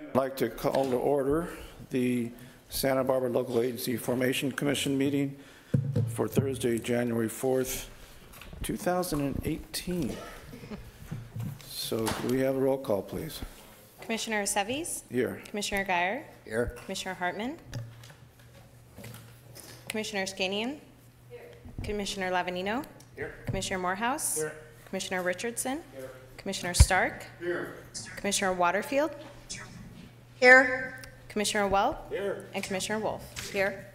I'd like to call to order the Santa Barbara Local Agency Formation Commission meeting for Thursday, January 4th, 2018. So do we have a roll call, please? Commissioner Seves? Here. Commissioner Geyer? Here. Commissioner Hartman? Commissioner Skanian? Here. Commissioner Lavanino? Here. Commissioner Morehouse? Here. Commissioner Richardson? Here. Commissioner Stark? Here. Commissioner Waterfield? Here. Commissioner Well? Here. And Commissioner Wolf? Here.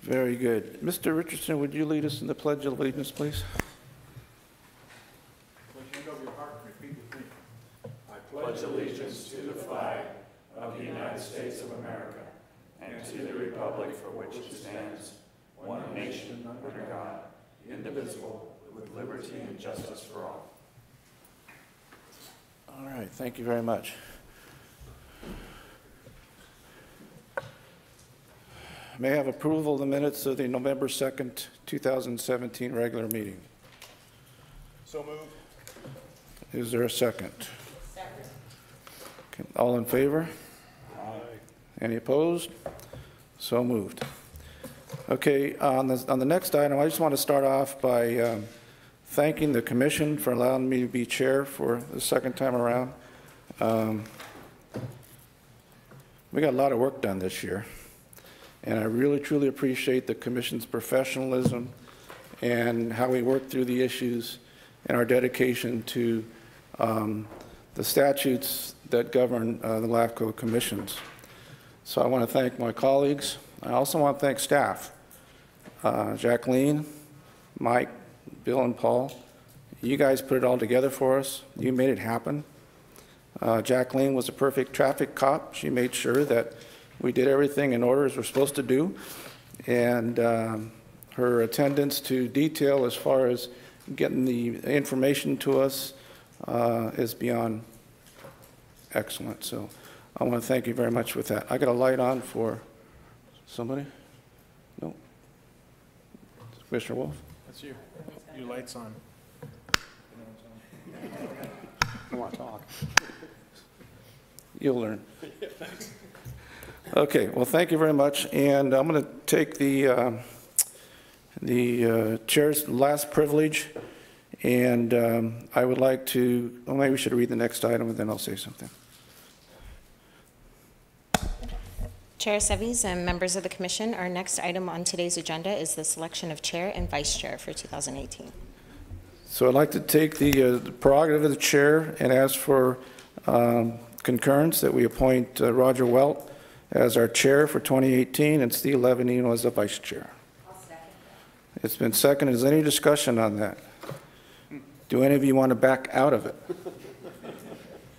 Very good. Mr. Richardson, would you lead us in the Pledge of Allegiance, please? Pledge allegiance to the flag of the United States of America and to the republic for which it stands, one nation under God, indivisible, with liberty and justice for all. All right, thank you very much. May I have approval of the minutes of the November 2nd, 2017 regular meeting? So moved. Is there a second? Okay, all in favor? Aye. Any opposed? So moved. Okay, on the next item, I just want to start off by thanking the commission for allowing me to be chair for the second time around. We got a lot of work done this year, and I really, truly appreciate the commission's professionalism and how we work through the issues and our dedication to the statutes that govern the LAFCO commissions. So I want to thank my colleagues. I also want to thank staff, Jacqueline, Mike, Bill, and Paul. You guys put it all together for us. You made it happen. Jacqueline was a perfect traffic cop. She made sure that we did everything in order as we're supposed to do. And her attendance to detail as far as getting the information to us is beyond excellent. So I want to thank you very much with that. I got a light on for somebody? No? Commissioner Wolf? That's you. Your light's on. I want to talk. You'll learn. Okay, well, thank you very much. And I'm going to take the chair's last privilege. And I would like to, well, maybe we should read the next item and then I'll say something. Chair Seves and members of the commission, our next item on today's agenda is the selection of chair and vice chair for 2018. So I'd like to take the prerogative of the chair and ask for concurrence that we appoint Roger Welt as our chair for 2018 and Steve Lavanino as the vice chair. I'll second that. It's been seconded. Is there any discussion on that? Do any of you want to back out of it?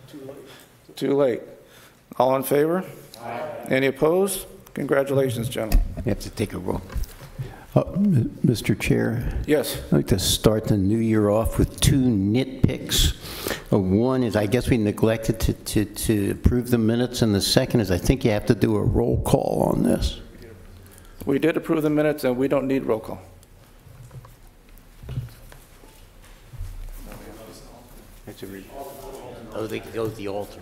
Too late. Too late. All in favor? Aye. Any opposed? Congratulations, gentlemen. You have to take a roll. Mr. Chair? Yes. I'd like to start the new year off with two nitpicks. One is I guess we neglected to approve the minutes, and the second is I think you have to do a roll call on this. We did approve the minutes, and we don't need roll call. Oh, they go to the altar.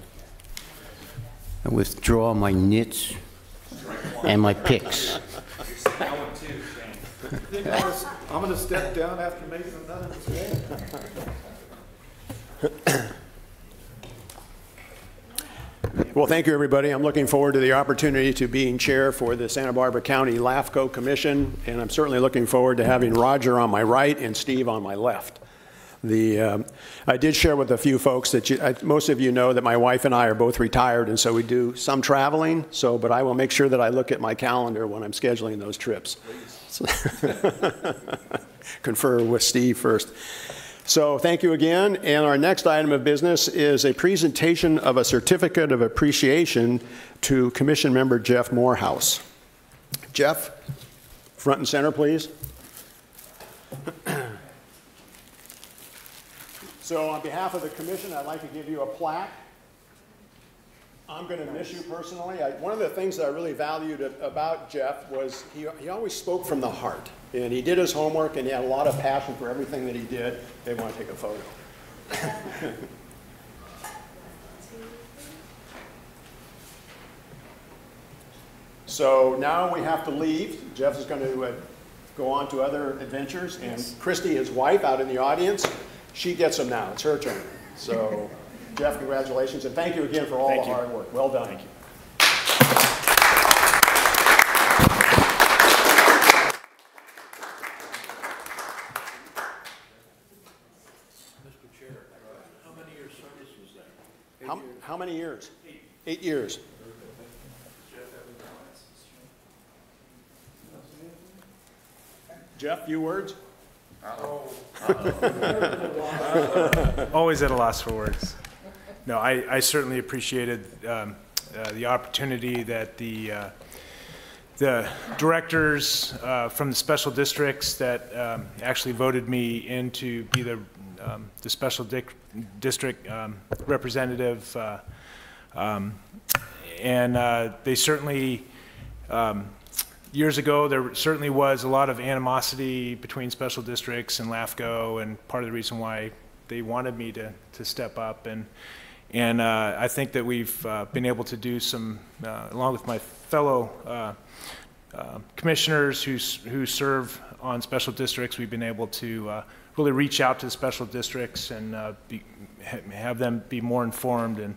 I withdraw my nits and my picks. I'm going to step down after making another mistake. Well, thank you, everybody. I'm looking forward to the opportunity to being chair for the Santa Barbara County LAFCO Commission, and I'm certainly looking forward to having Roger on my right and Steve on my left. I did share with a few folks that most of you know that my wife and I are both retired, and so we do some traveling. But I will make sure that I look at my calendar when I'm scheduling those trips. So confer with Steve first. So thank you again. And our next item of business is a presentation of a certificate of appreciation to Commission Member Jeff Morehouse. Jeff, front and center, please. So on behalf of the commission, I'd like to give you a plaque. I'm going to miss you personally. One of the things that I really valued about Jeff was he always spoke from the heart. And he did his homework, and he had a lot of passion for everything that he did. They want to take a photo. So now we have to leave. Jeff is going to go on to other adventures, and Christy, his wife, out in the audience, she gets them now. It's her turn. So, Jeff, congratulations, and thank you again for all the hard work. Well done. Thank you. Mr. Chair, how many years service was that? How many years? 8 years. Jeff, few words? Always at a loss for words. No, I certainly appreciated the opportunity that the directors from the special districts that actually voted me in to be the special district representative, and they certainly, years ago, there certainly was a lot of animosity between special districts and LAFCO, and part of the reason why they wanted me to step up. And I think that we've been able to do some, along with my fellow commissioners who serve on special districts, we've been able to really reach out to the special districts and have them be more informed and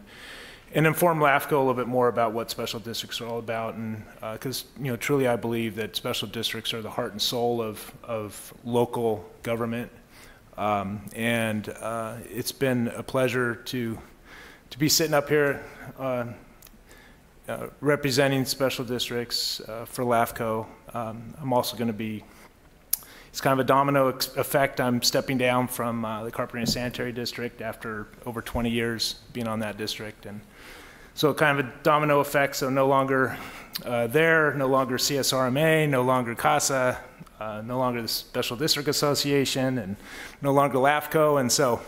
inform LAFCO a little bit more about what special districts are all about. And because truly I believe that special districts are the heart and soul of local government. And it's been a pleasure to be sitting up here representing special districts for LAFCO. I'm also going to be, it's kind of a domino effect. I'm stepping down from the Carpenter and Sanitary District after over 20 years being on that district. And so kind of a domino effect, so no longer there, no longer CSRMA, no longer CASA, no longer the Special District Association, and no longer LAFCO. And so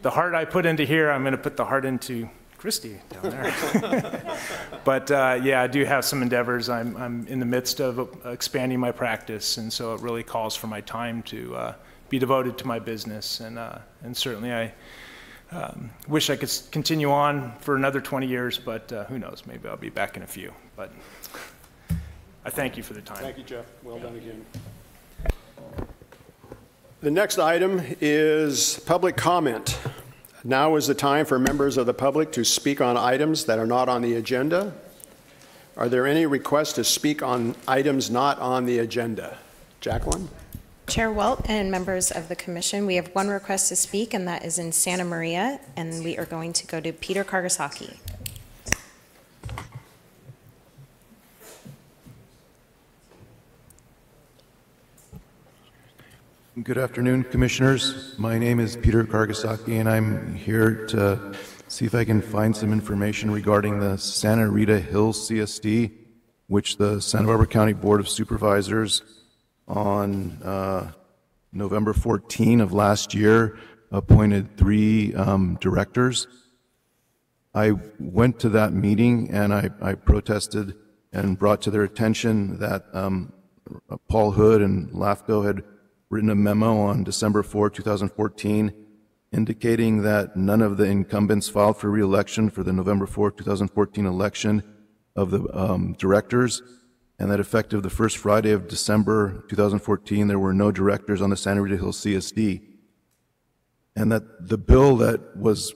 the heart I put into here, I'm going to put the heart into Christy down there. But yeah, I do have some endeavors. I'm in the midst of expanding my practice, and so it really calls for my time to be devoted to my business. And certainly I wish I could continue on for another 20 years, but who knows, maybe I'll be back in a few. But I thank you for the time. Thank you, Jeff. Well done again. The next item is public comment. Now is the time for members of the public to speak on items that are not on the agenda. Are there any requests to speak on items not on the agenda? Jacqueline? Chair Walt and members of the commission, we have one request to speak, and that is in Santa Maria, and we are going to go to Peter Kargasaki. Good afternoon, Commissioners. My name is Peter Kargasaki, and I'm here to see if I can find some information regarding the Santa Rita Hills CSD, which the Santa Barbara County Board of Supervisors on November 14 of last year appointed 3 directors. I went to that meeting and I protested and brought to their attention that Paul Hood and LAFCO had written a memo on December 4, 2014, indicating that none of the incumbents filed for re-election for the November 4, 2014 election of the directors, and that effective the first Friday of December 2014, there were no directors on the Santa Rita Hills CSD, and that the bill that was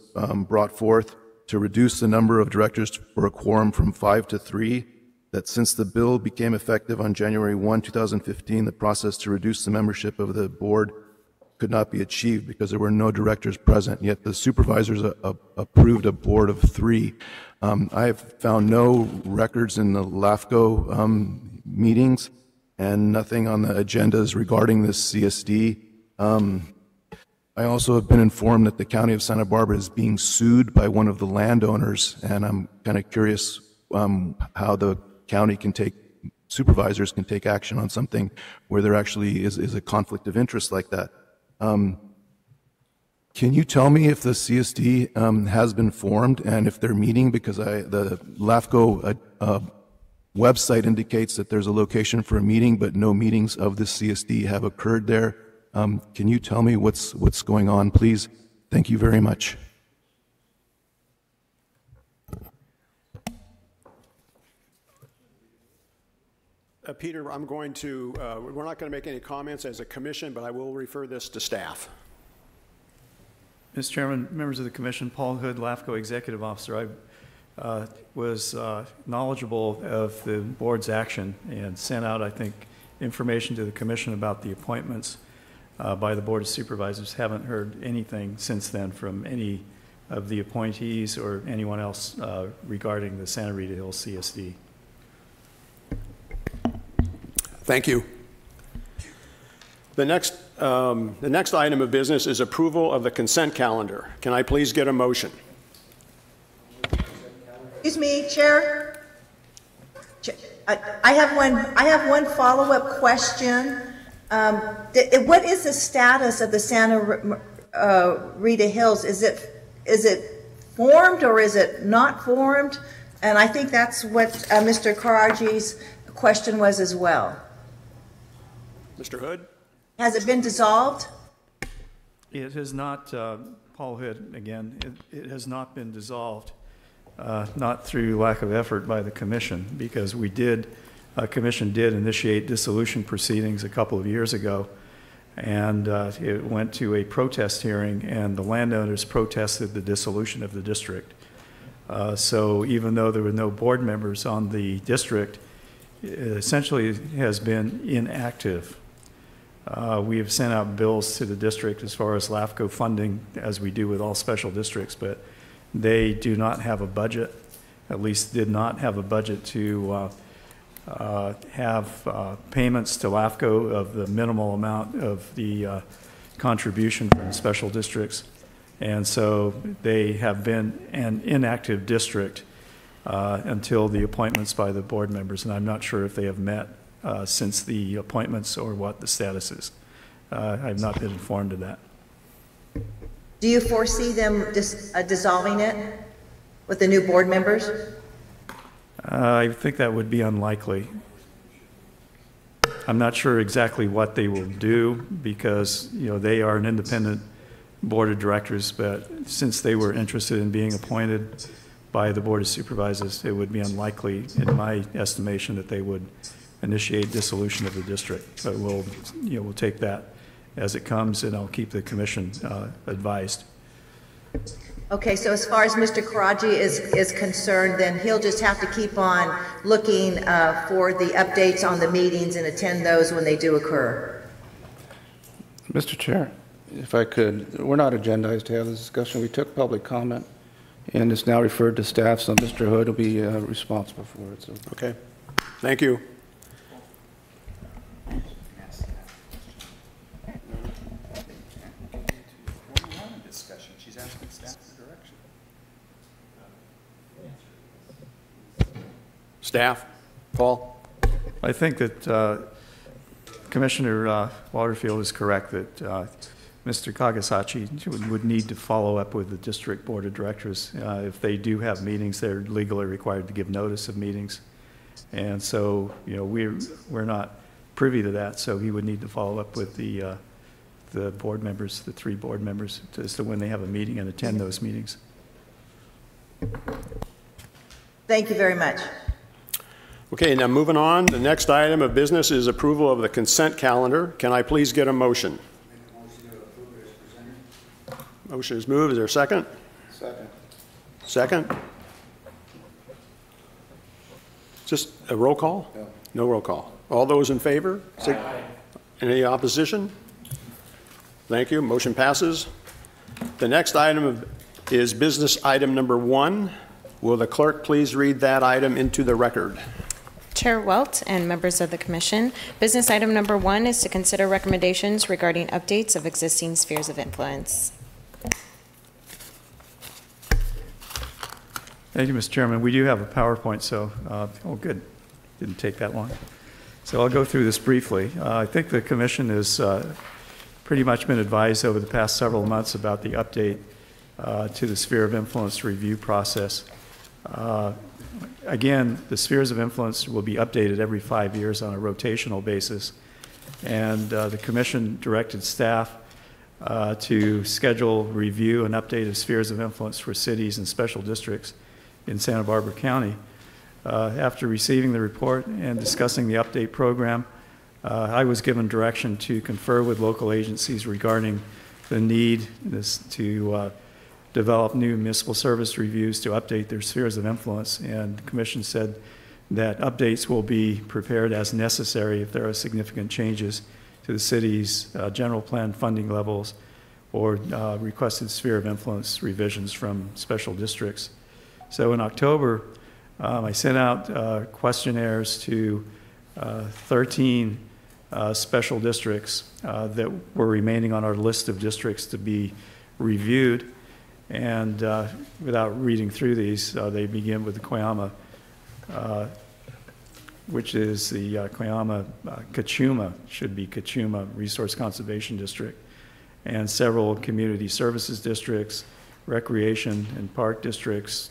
brought forth to reduce the number of directors for a quorum from 5 to 3, that since the bill became effective on January 1, 2015, the process to reduce the membership of the board could not be achieved because there were no directors present, yet the supervisors approved a board of 3. I have found no records in the LAFCO meetings and nothing on the agendas regarding this CSD. I also have been informed that the County of Santa Barbara is being sued by one of the landowners, and I'm kind of curious how the county can supervisors can take action on something where there actually is a conflict of interest like that. Can you tell me if the CSD has been formed and if they're meeting? Because the LAFCO website indicates that there's a location for a meeting, but no meetings of the CSD have occurred there. Can you tell me what's going on, please? Thank you very much. Peter, I'm going to, we're not going to make any comments as a commission, but I will refer this to staff. Mr. Chairman, members of the commission, Paul Hood, LAFCO Executive Officer. I was knowledgeable of the board's action and sent out, I think, information to the commission about the appointments by the Board of Supervisors. Haven't heard anything since then from any of the appointees or anyone else regarding the Santa Rita Hills CSD. Thank you. The next item of business is approval of the consent calendar. Can I please get a motion? Excuse me, Chair. I have one follow-up question. What is the status of the Santa Rita Hills? Is it formed or is it not formed? And I think that's what Mr. Karaji's question was as well. Mr. Hood? Has it been dissolved? It has not, Paul Hood again, it has not been dissolved, not through lack of effort by the commission, because commission did initiate dissolution proceedings a couple of years ago, and it went to a protest hearing, and the landowners protested the dissolution of the district. So even though there were no board members on the district, it essentially has been inactive. We have sent out bills to the district as far as LAFCO funding, as we do with all special districts, but they do not have a budget, at least did not have a budget to have payments to LAFCO of the minimal amount of the contribution from special districts. And so they have been an inactive district until the appointments by the board members, and I'm not sure if they have met since the appointments or what the status is. I have not been informed of that. Do you foresee them dissolving it with the new board members? I think that would be unlikely. I'm not sure exactly what they will do because, you know, they are an independent board of directors, but since they were interested in being appointed by the Board of Supervisors, it would be unlikely, in my estimation, that they would initiate dissolution of the district. But we'll take that as it comes, and I'll keep the commission advised. Okay, so as far as Mr. Karaji is concerned, then he'll just have to keep on looking for the updates on the meetings and attend those when they do occur. Mr. Chair, if I could, we're not agendized to have this discussion. We took public comment, and it's now referred to staff, so Mr. Hood will be responsible for it. So. Okay, thank you. Staff, Paul? I think that Commissioner Waterfield is correct that Mr. Kagasachi would need to follow up with the district board of directors. If they do have meetings, they're legally required to give notice of meetings. And so, you know, we're not privy to that, so he would need to follow up with the board members, the 3 board members, as to when they have a meeting and attend those meetings. Thank you very much. Okay, now moving on. The next item of business is approval of the consent calendar. Can I please get a motion? Motion is moved. Is there a second? Second. Second? Just a roll call? No. No roll call. All those in favor? Aye. Any opposition? Thank you. Motion passes. The next item is business item number 1. Will the clerk please read that item into the record? Chair Welt and members of the Commission, business item number 1 is to consider recommendations regarding updates of existing spheres of influence. Thank you, Mr. Chairman. We do have a PowerPoint, so, oh good, didn't take that long. So I'll go through this briefly. I think the Commission has pretty much been advised over the past several months about the update to the sphere of influence review process. Again, the spheres of influence will be updated every 5 years on a rotational basis, and the Commission directed staff to schedule review and update of spheres of influence for cities and special districts in Santa Barbara County After receiving the report and discussing the update program, I was given direction to confer with local agencies regarding the need to develop new municipal service reviews to update their spheres of influence. And the Commission said that updates will be prepared as necessary if there are significant changes to the city's general plan funding levels or requested sphere of influence revisions from special districts. So in October, I sent out questionnaires to 13 special districts that were remaining on our list of districts to be reviewed. And without reading through these, they begin with the Cuyama, which is the Cachuma, should be Cachuma Resource Conservation District, and several community services districts, recreation and park districts,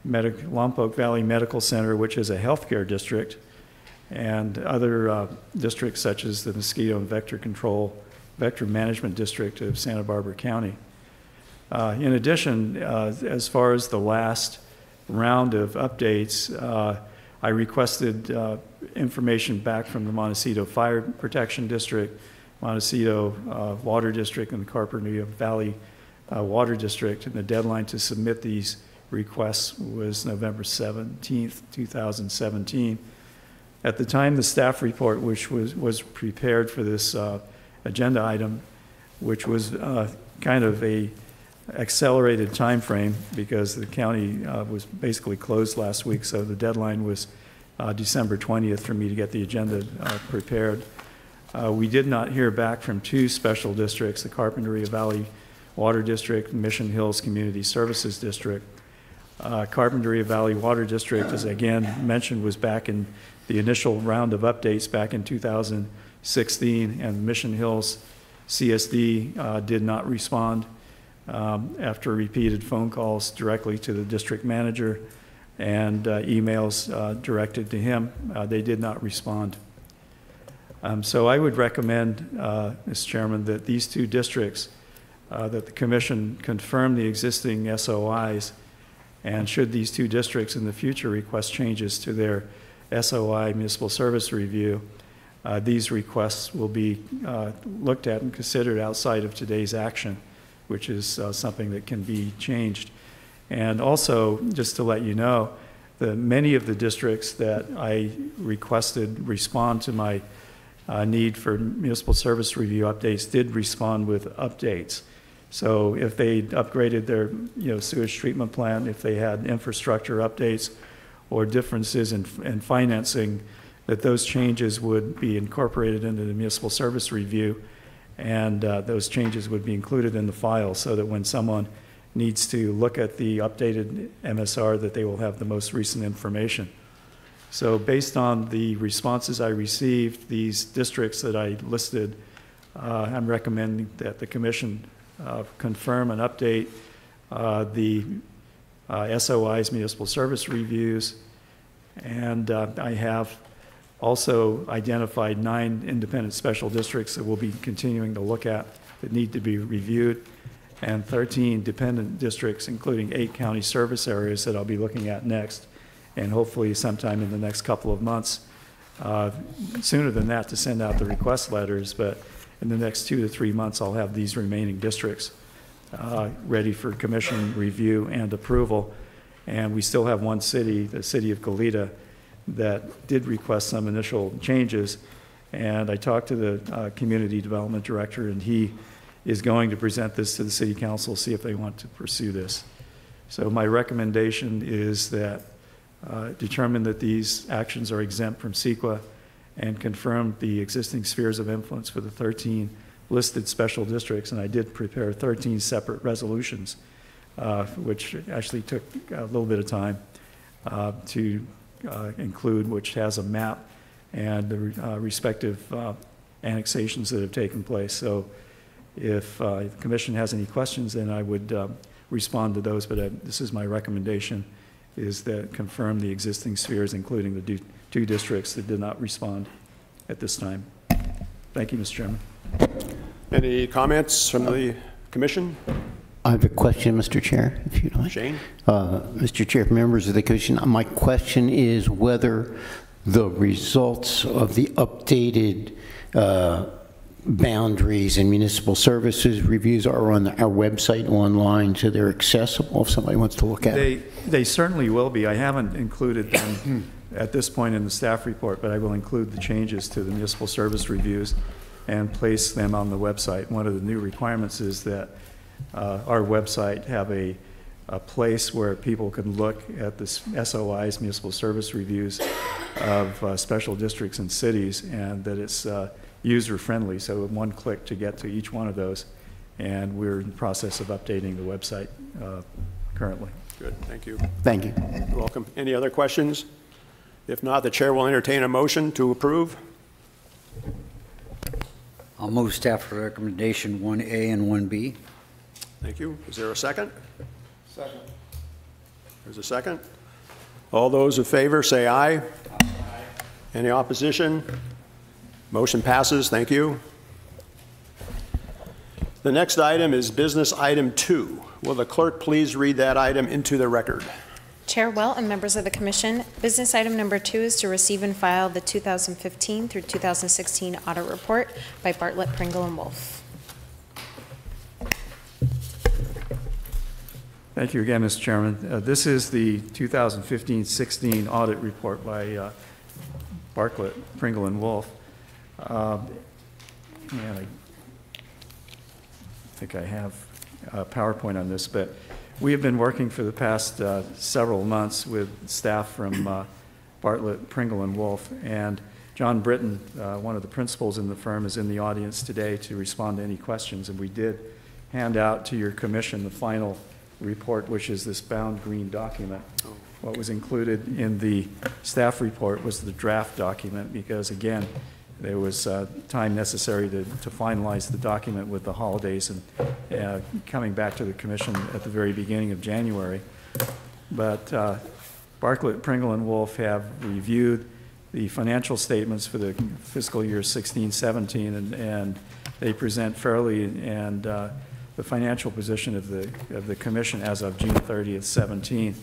Lompoc Valley Medical Center, which is a healthcare district, and other districts such as the Mosquito and Vector Management District of Santa Barbara County. In addition, as far as the last round of updates, I requested information back from the Montecito Fire Protection District, Montecito Water District, and the Carpinteria Valley Water District, and the deadline to submit these requests was November 17th, 2017. At the time, the staff report, which was prepared for this agenda item, which was kind of a accelerated time frame because the county was basically closed last week, so the deadline was December 20th for me to get the agenda prepared. We did not hear back from two special districts, the Carpinteria Valley Water District and Mission Hills Community Services District. Carpinteria Valley Water District, as again mentioned, was back in the initial round of updates back in 2016, and Mission Hills CSD did not respond after repeated phone calls directly to the district manager and emails directed to him. They did not respond. So I would recommend, Mr. Chairman, that these two districts, that the Commission confirm the existing SOIs, and should these two districts in the future request changes to their SOI municipal service review, these requests will be looked at and considered outside of today's action, which is something that can be changed. And also, just to let you know, many of the districts that I requested respond to my need for municipal service review updates did respond with updates. So if they upgraded their sewage treatment plant, if they had infrastructure updates or differences in financing, that those changes would be incorporated into the municipal service review, and those changes would be included in the file so that when someone needs to look at the updated MSR, that they will have the most recent information. So based on the responses I received, these districts that I listed, I'm recommending that the Commission confirm and update the SOI's municipal service reviews. And I have also identified 9 independent special districts that we'll be continuing to look at that need to be reviewed, and 13 dependent districts, including 8 county service areas that I'll be looking at next, and hopefully sometime in the next couple of months, sooner than that, to send out the request letters, but in the next 2 to 3 months I'll have these remaining districts ready for Commission review and approval. And we still have one city, the city of Goleta, that did request some initial changes, and I talked to the community development director, and he is going to present this to the city council, see if they want to pursue this. So my recommendation is that determine that these actions are exempt from CEQA and confirm the existing spheres of influence for the 13 listed special districts. And I did prepare 13 separate resolutions, which actually took a little bit of time to include, which has a map and the respective annexations that have taken place. So if the Commission has any questions, then I would respond to those, but this is my recommendation, is that confirm the existing spheres, including the 2 districts that did not respond at this time. Thank you, Mr. Chairman. Any comments from the Commission? have a question, Mr. Chair, if you don't mind. Shane? Mr. Chair, members of the commission, my question is whether the results of the updated boundaries and municipal services reviews are on our website online, so they're accessible if somebody wants to look at it. They certainly will be. I haven't included them at this point in the staff report, but I will include the changes to the municipal service reviews and place them on the website. One of the new requirements is that our website have a place where people can look at the SOIs, municipal service reviews of special districts and cities, and that it's user-friendly, so one click to get to each one of those. And we're in the process of updating the website currently. Good, thank you. Thank you. You're welcome. Any other questions? If not, the chair will entertain a motion to approve. I'll move staff recommendation 1A and 1B. Thank you. Is there a second? Second. There's a second. All those in favor say aye. Aye. Any opposition? Motion passes. Thank you. The next item is business item 2. Will the clerk please read that item into the record? Chair Well and members of the commission, business item number 2 is to receive and file the 2015 through 2016 audit report by Bartlett, Pringle and Wolf. Thank you again, Mr. Chairman. This is the 2015-16 audit report by Bartlett, Pringle and Wolf. And I think I have a PowerPoint on this, but we have been working for the past several months with staff from Bartlett, Pringle and Wolf, and John Britton, one of the principals in the firm, is in the audience today to respond to any questions, and we did hand out to your commission the final report, which is this bound green document. What was included in the staff report was the draft document because, again, there was time necessary to finalize the document with the holidays and coming back to the commission at the very beginning of January. But Bartlett, Pringle and Wolf have reviewed the financial statements for the fiscal year 16-17 and they present fairly and the financial position of the commission as of June 30th, 17.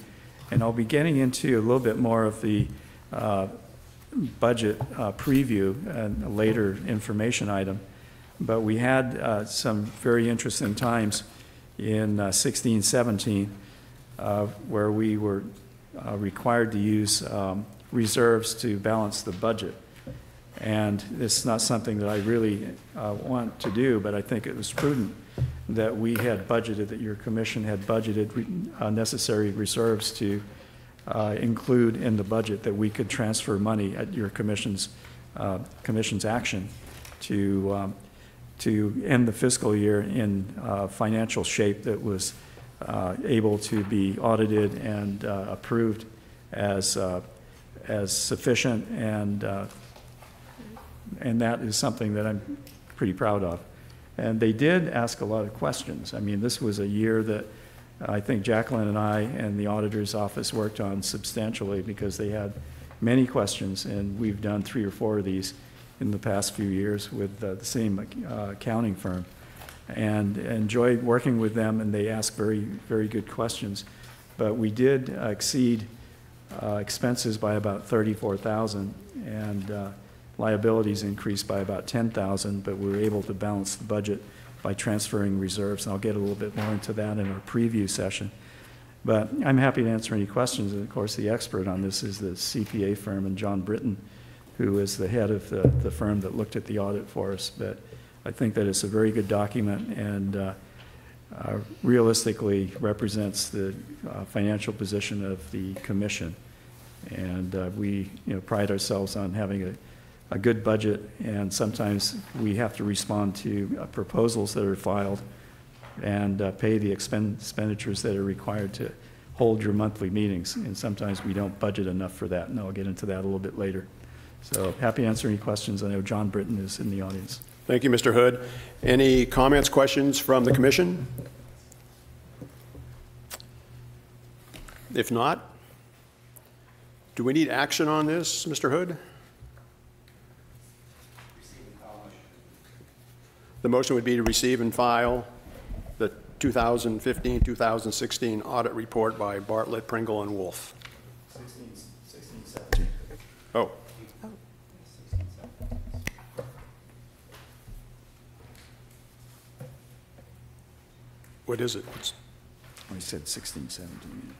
And I'll be getting into a little bit more of the budget preview and a later information item. But we had some very interesting times in 16-17 where we were required to use reserves to balance the budget. And it's not something that I really want to do, but I think it was prudent that we had budgeted, that your commission had budgeted necessary reserves to include in the budget, that we could transfer money at your commission's action to end the fiscal year in financial shape that was able to be audited and approved as sufficient, and that is something that I'm pretty proud of. And they did ask a lot of questions. I mean, this was a year that I think Jacqueline and I and the auditor's office worked on substantially because they had many questions, and we've done 3 or 4 of these in the past few years with the same accounting firm, and enjoyed working with them, and they asked very, very good questions. But we did exceed expenses by about $34,000, and liabilities increased by about $10,000, but we were able to balance the budget by transferring reserves, and I'll get a little bit more into that in our preview session. But I'm happy to answer any questions, and of course the expert on this is the CPA firm and John Britton, who is the head of the firm that looked at the audit for us. But I think that it's a very good document and realistically represents the financial position of the commission. And we pride ourselves on having a good budget, and sometimes we have to respond to proposals that are filed and pay the expenditures that are required to hold your monthly meetings, and sometimes we don't budget enough for that, and I'll get into that a little bit later. So happy to answer any questions. I know John Britton is in the audience. Thank you, Mr. Hood. Any comments, questions from the commission? If not, do we need action on this, Mr. Hood? The motion would be to receive and file the 2015-2016 audit report by Bartlett, Pringle, and Wolf. 16, 17. Oh. What is it? I said 16, 17.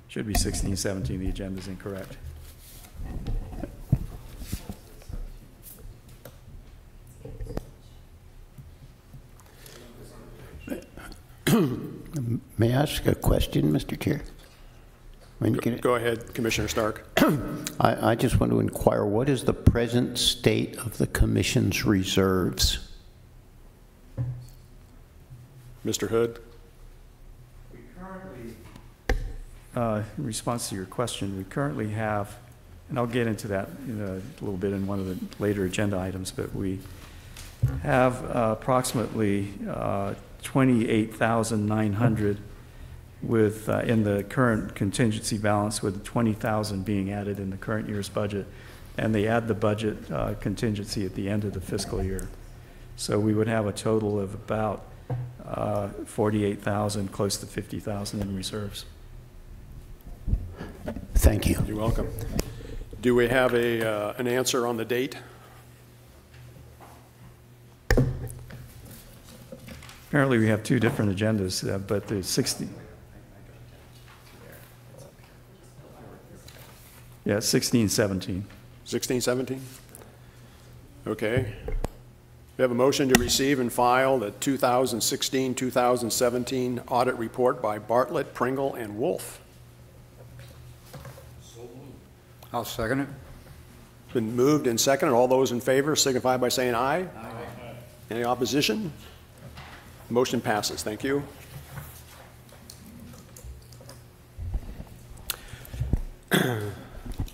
Should be 16, 17. The agenda is incorrect. May I ask a question, Mr. Chair? Go ahead, Commissioner Stark. I just want to inquire, what is the present state of the Commission's reserves? Mr. Hood? We currently, in response to your question, we currently have, and I'll get into that in a little bit in one of the later agenda items, but we have approximately 28,900 with in the current contingency balance, with 20,000 being added in the current year's budget, and they add the budget contingency at the end of the fiscal year. So we would have a total of about 48,000, close to 50,000 in reserves. Thank you. You're welcome. Do we have an answer on the date? Apparently we have two different agendas, but the 16. Yeah, 16, 17. 16, 17? Okay. We have a motion to receive and file the 2016-2017 audit report by Bartlett, Pringle, and Wolf. I'll second it. Been moved and seconded. All those in favor signify by saying aye. Aye. Any opposition? Motion passes. Thank you.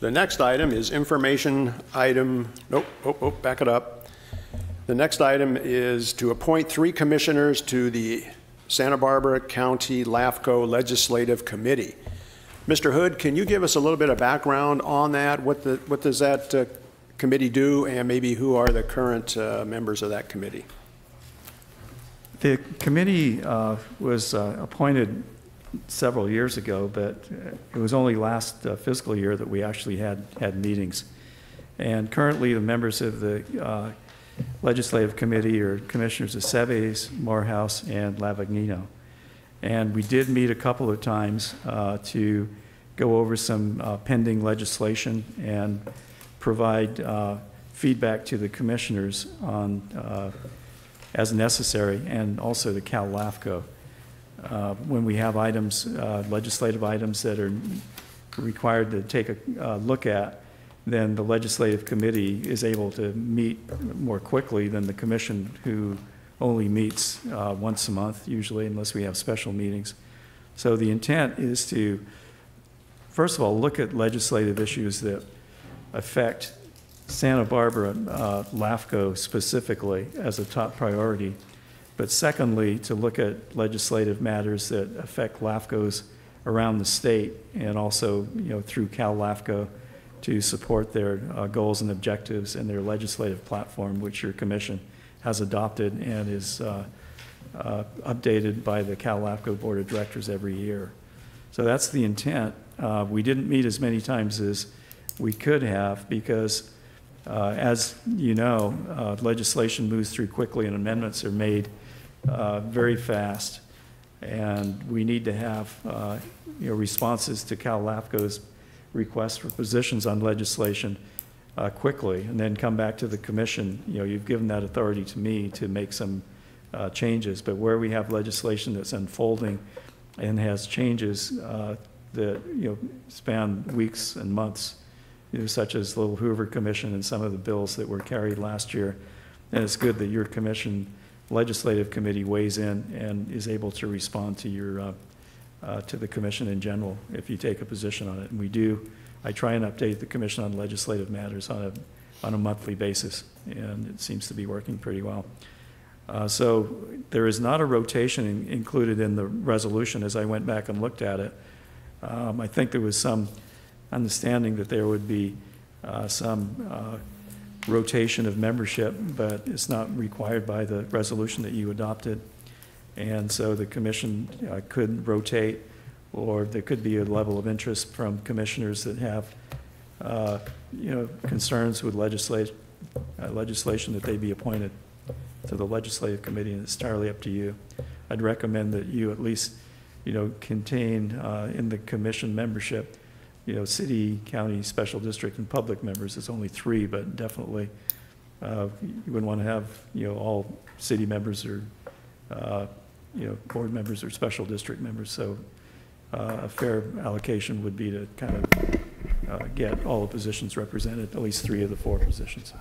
The next item is information item, back it up. The next item is to appoint 3 commissioners to the Santa Barbara County LAFCO Legislative Committee. Mr. Hood, can you give us a little bit of background on that? What does that committee do, and maybe who are the current members of that committee? The committee was appointed several years ago, but it was only last fiscal year that we actually had meetings. And currently the members of the Legislative Committee are Commissioners Aceves, Morehouse, and Lavagnino. And we did meet a couple of times to go over some pending legislation and provide feedback to the commissioners on as necessary, and also the Cal LAFCO. When we have items, legislative items that are required to take a look at, then the legislative committee is able to meet more quickly than the commission, who only meets once a month usually, unless we have special meetings. So the intent is to, first of all, look at legislative issues that affect Santa Barbara LAFCO specifically as a top priority. But secondly, to look at legislative matters that affect LAFCOs around the state, and also, through Cal LAFCO, to support their goals and objectives and their legislative platform, which your commission has adopted and is updated by the Cal LAFCO Board of Directors every year. So that's the intent. We didn't meet as many times as we could have because, as you know, legislation moves through quickly and amendments are made very fast, and we need to have responses to Cal LAFCO's requests for positions on legislation quickly, and then come back to the commission. You've given that authority to me to make some changes, but where we have legislation that's unfolding and has changes that span weeks and months, such as the Little Hoover Commission and some of the bills that were carried last year, and it's good that your commission legislative committee weighs in and is able to respond to your to the commission in general if you take a position on it. And we do. I try and update the commission on legislative matters on a monthly basis, and it seems to be working pretty well. So there is not a rotation included in the resolution. As I went back and looked at it, I think there was some understanding that there would be some rotation of membership, but it's not required by the resolution that you adopted. And so the commission could rotate, or there could be a level of interest from commissioners that have, concerns with legislation that they be appointed to the legislative committee, and it's entirely up to you. I'd recommend that you at least, contain in the commission membership, city, county, special district, and public members. It's only 3, but definitely you wouldn't want to have, all city members or, board members or special district members. So a fair allocation would be to kind of get all the positions represented, at least 3 of the 4 positions.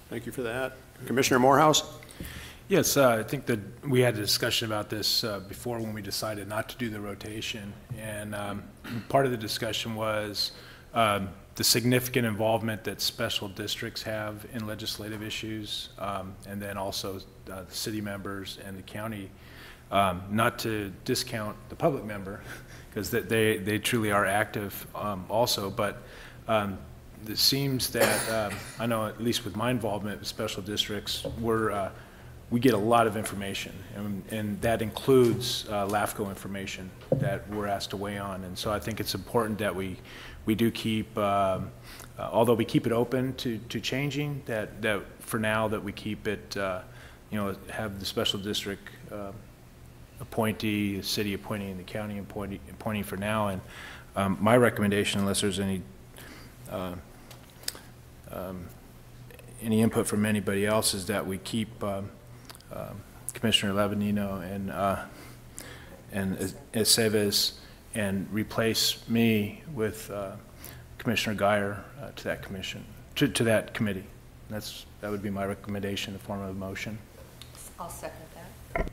Thank you for that. Commissioner Morehouse? Yes, I think that we had a discussion about this before when we decided not to do the rotation. And part of the discussion was the significant involvement that special districts have in legislative issues, and then also the city members and the county. Not to discount the public member, because they truly are active also, but it seems that, I know at least with my involvement with special districts, we get a lot of information, and that includes LAFCO information that we're asked to weigh on. And so I think it's important that we do keep, although we keep it open to changing, that for now that we keep it, have the special district appointee, the city appointee, and the county appointee for now. And my recommendation, unless there's any input from anybody else, is that we keep Commissioner Lavanino and Aceves, and replace me with Commissioner Geyer to that commission, to that committee. That would be my recommendation in the form of a motion. I'll second that.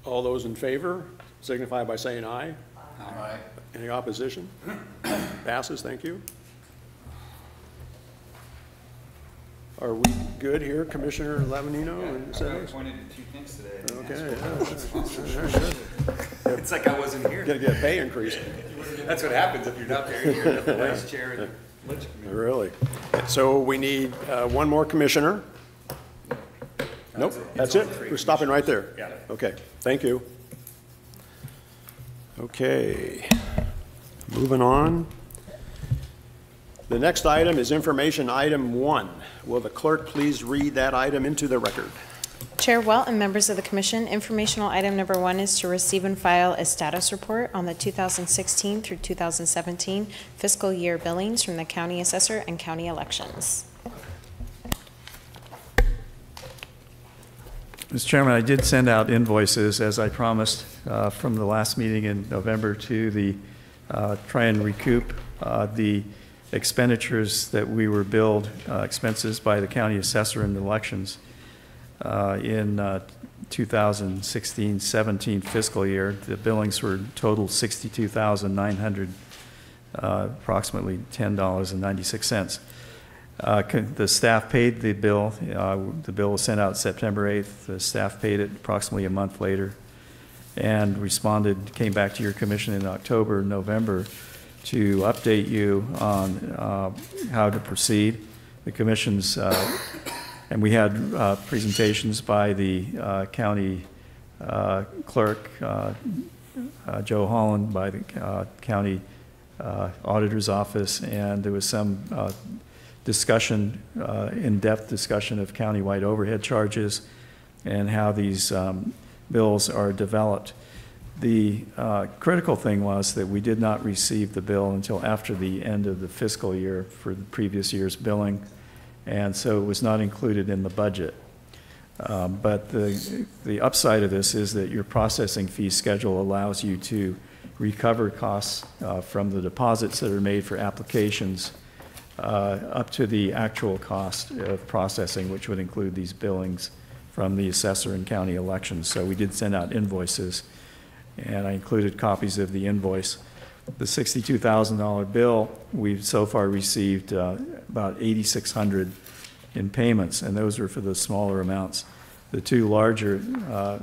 All those in favor signify by saying aye. Aye. Any opposition? Passes, thank you. Are we good here, Commissioner Lavanino? And I pointed to 2 things today. okay, yeah. It's like I wasn't here. Got to get a pay increase. That's what happens if you're not there. You're the vice chair of the budget committee. Really? So we need one more commissioner. Nope, that's it. We're stopping right there. Got it. Okay, thank you. Okay, moving on. The next item is information item 1. Will the clerk please read that item into the record? Chair Welt and members of the Commission, informational item number 1 is to receive and file a status report on the 2016 through 2017 fiscal year billings from the county assessor and county elections. Mr. Chairman, I did send out invoices, as I promised, from the last meeting in November to try and recoup the expenditures that we were billed, expenses by the county assessor in the elections in 2016-17 fiscal year. The billings were total $62,900, approximately $10.96. The staff paid the bill. The bill was sent out September 8th. The staff paid it approximately a month later and came back to your commission in October, November to update you on how to proceed. The commission's, and we had presentations by the county clerk, Joe Holland, by the county auditor's office, and there was some discussion, in-depth discussion of countywide overhead charges and how these bills are developed. The critical thing was that we did not receive the bill until after the end of the fiscal year for the previous year's billing, and so it was not included in the budget. But the upside of this is that your processing fee schedule allows you to recover costs from the deposits that are made for applications up to the actual cost of processing, which would include these billings from the assessor and county elections. So we did send out invoices, and I included copies of the invoice. The $62,000 bill, we've so far received about $8,600 in payments, and those were for the smaller amounts. The 2 larger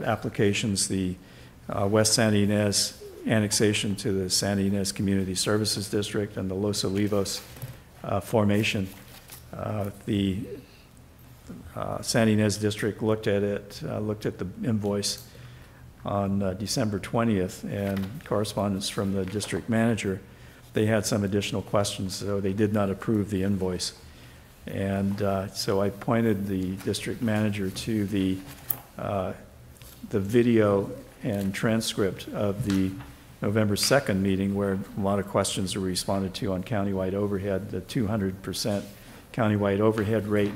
applications, the West Santa Ynez annexation to the Santa Ynez Community Services District and the Los Olivos formation The San Ynez District looked at it, looked at the invoice on December 20th, and correspondence from the district manager. They had some additional questions, so they did not approve the invoice. And so I pointed the district manager to the video and transcript of the November 2nd meeting, where a lot of questions were responded to on countywide overhead. The 200% countywide overhead rate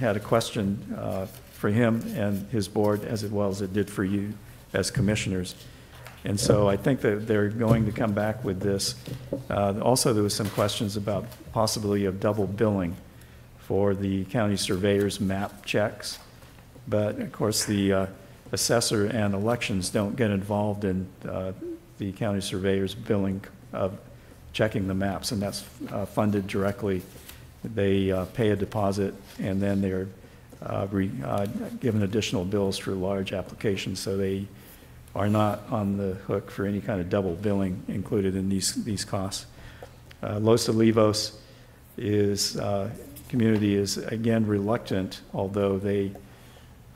had a question for him and his board, as well as it did for you as commissioners. And so I think that they're going to come back with this. Also, there was some questions about possibility of double billing for the county surveyor's map checks. But of course, the assessor and elections don't get involved in the county surveyor's billing of checking the maps, and that's funded directly. They pay a deposit, and then they're given additional bills for large applications, so they are not on the hook for any kind of double billing included in these costs. Los Olivos community is again reluctant, although they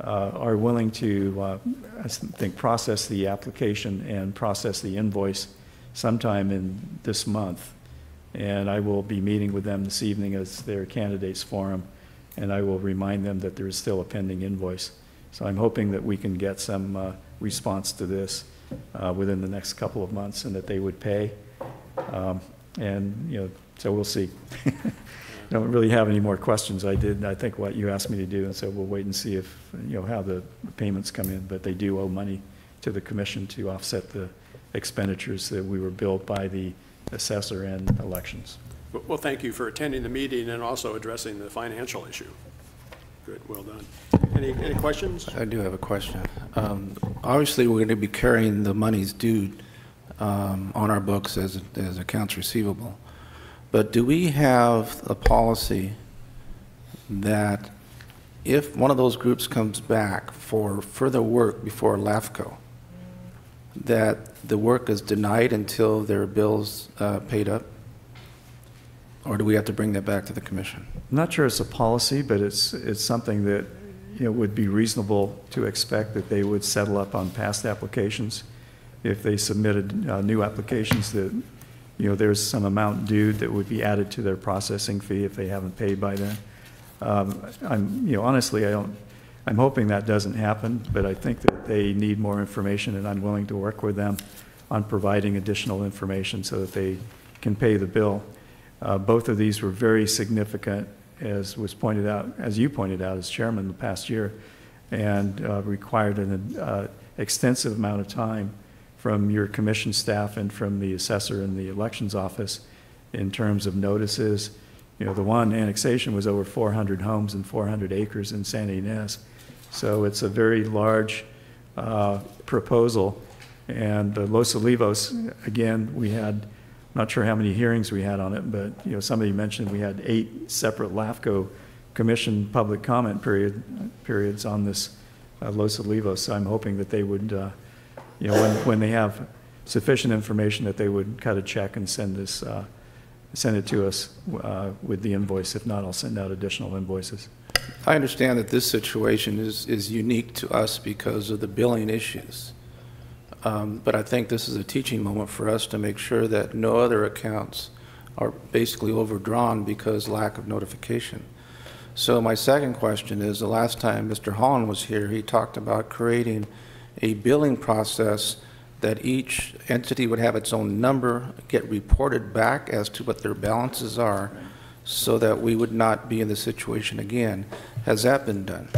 are willing to, I think, process the application and process the invoice sometime in this month. And I will be meeting with them this evening as their candidates forum, and I will remind them that there is still a pending invoice. So I'm hoping that we can get some response to this within the next couple of months, and that they would pay. And so we'll see. I don't really have any more questions. I think, what you asked me to do, and so we'll wait and see if, how the payments come in. But they do owe money to the commission to offset the expenditures that we were billed by the assessor and elections. Well, thank you for attending the meeting and also addressing the financial issue. Good, well done. Any questions? I do have a question. Obviously, we're going to be carrying the monies due on our books as accounts receivable. But do we have a policy that if one of those groups comes back for further work before LAFCO, that the work is denied until their bill's paid up? Or do we have to bring that back to the commission? I'm not sure it's a policy, but it's something that would be reasonable to expect that they would settle up on past applications. If they submitted new applications, that there's some amount due that would be added to their processing fee if they haven't paid by then. Honestly, I'm hoping that doesn't happen, but I think that they need more information, and I'm willing to work with them on providing additional information so that they can pay the bill. Both of these were very significant, as was pointed out, as you pointed out as chairman the past year, and required an extensive amount of time from your commission staff and from the assessor and the elections office in terms of notices. The one annexation was over 400 homes and 400 acres in San Ynez. So it's a very large proposal. And Los Olivos, again, we had, not sure how many hearings we had on it, but somebody mentioned we had 8 separate LAFCO commission public comment periods on this Los Olivos. So I'm hoping that they would, when they have sufficient information, that they would cut a check and send it to us with the invoice. If not, I'll send out additional invoices. I understand that this situation is unique to us because of the billing issues. But I think this is a teaching moment for us to make sure that no other accounts are basically overdrawn because lack of notification. So my second question is, the last time Mr. Holland was here, he talked about creating a billing process that each entity would have its own number, get reported back as to what their balances are, so that we would not be in this situation again. Has that been done?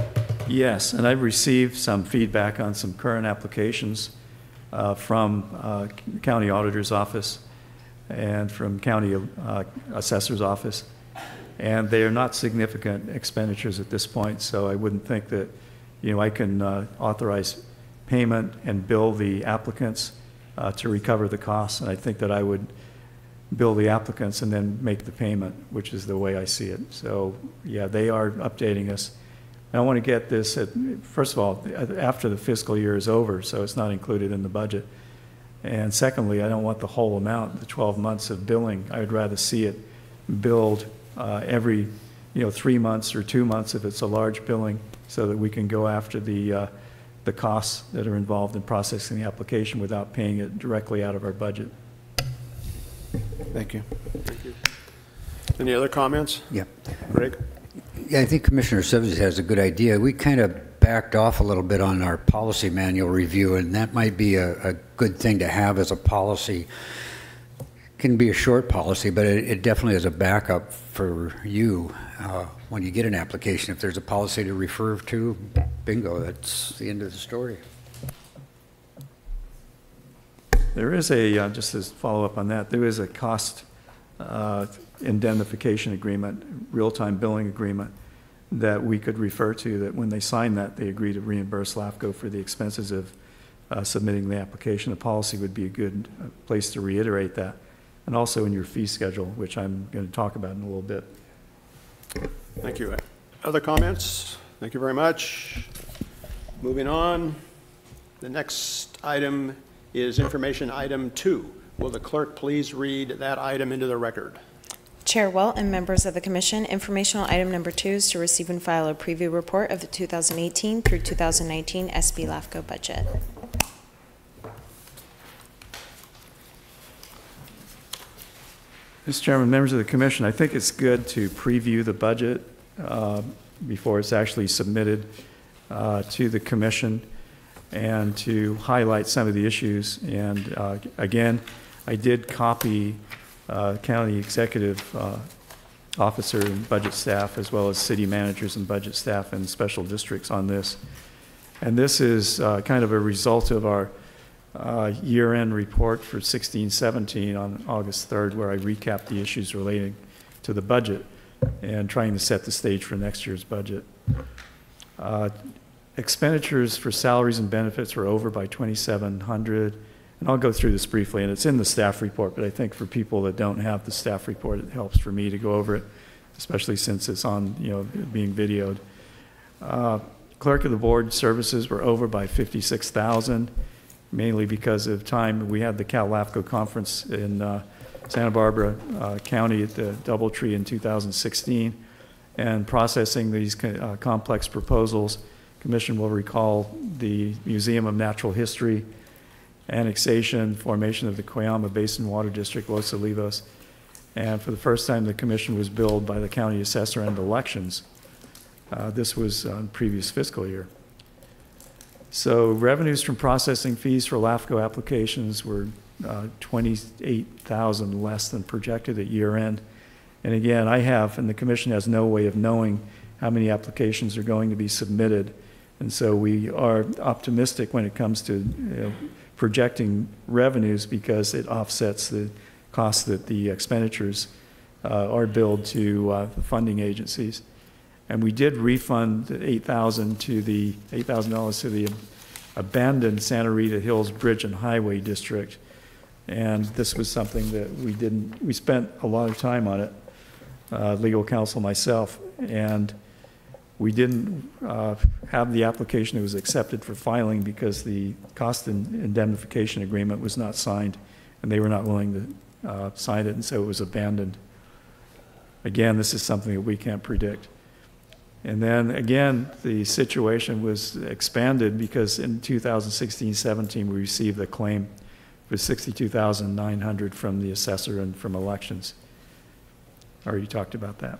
Yes, and I've received some feedback on some current applications from county auditor's office and from county assessor's office, and they are not significant expenditures at this point, so I wouldn't think that I can authorize payment and bill the applicants to recover the costs, and I think that I would bill the applicants and then make the payment, which is the way I see it. So yeah, they are updating us. And I want to get this first of all, after the fiscal year is over, so it's not included in the budget. And secondly, I don't want the whole amount, the 12 months of billing. I would rather see it billed every 3 months or 2 months if it's a large billing, so that we can go after the costs that are involved in processing the application without paying it directly out of our budget. Thank you. Thank you. Any other comments? Yeah. Greg? Yeah, I think Commissioner Sivas has a good idea. We kind of backed off a little bit on our policy manual review, and that might be a good thing to have as a policy. It can be a short policy, but it definitely is a backup for you when you get an application. If there's a policy to refer to, bingo, that's the end of the story. There is a, just as follow up on that, there is a cost indemnification agreement, real-time billing agreement that we could refer to, that when they sign that, they agree to reimburse LAFCO for the expenses of submitting the application. The policy would be a good place to reiterate that. And also in your fee schedule, which I'm going to talk about in a little bit. Thank you. Other comments? Thank you very much. Moving on. The next item is information item 2. Will the clerk please read that item into the record? Chair Welt and members of the Commission, informational item number 2 is to receive and file a preview report of the 2018 through 2019 SB LAFCO budget. Mr. Chairman, members of the Commission, I think it's good to preview the budget before it's actually submitted to the Commission, and to highlight some of the issues. And again, I did copy county executive officer and budget staff, as well as city managers and budget staff and special districts on this. And this is kind of a result of our year-end report for 16-17 on August 3rd, where I recapped the issues relating to the budget and trying to set the stage for next year's budget. Expenditures for salaries and benefits were over by $2,700, and I'll go through this briefly, and it's in the staff report, but I think for people that don't have the staff report, it helps for me to go over it, especially since it's on, being videoed. Clerk of the board services were over by $56,000, mainly because of time. We had the Cal LAFCO conference in Santa Barbara County at the Doubletree in 2016, and processing these complex proposals. Commission will recall the Museum of Natural History, annexation, formation of the Coyama Basin Water District, Los Olivos, and for the first time the Commission was billed by the county assessor and elections. This was on previous fiscal year. So revenues from processing fees for LAFCO applications were $28,000 less than projected at year end. And again, I have, and the Commission has no way of knowing how many applications are going to be submitted. And so we are optimistic when it comes to projecting revenues, because it offsets the costs that the expenditures are billed to the funding agencies. And we did refund $8,000 to the abandoned Santa Rita Hills Bridge and Highway District. And this was something that we spent a lot of time on it, legal counsel, myself, and we didn't have the application that was accepted for filing because the cost indemnification agreement was not signed, and they were not willing to sign it, and so it was abandoned. Again, this is something that we can't predict. And then again, the situation was expanded because in 2016-17 we received a claim for $62,900 from the assessor and from elections. I already talked about that.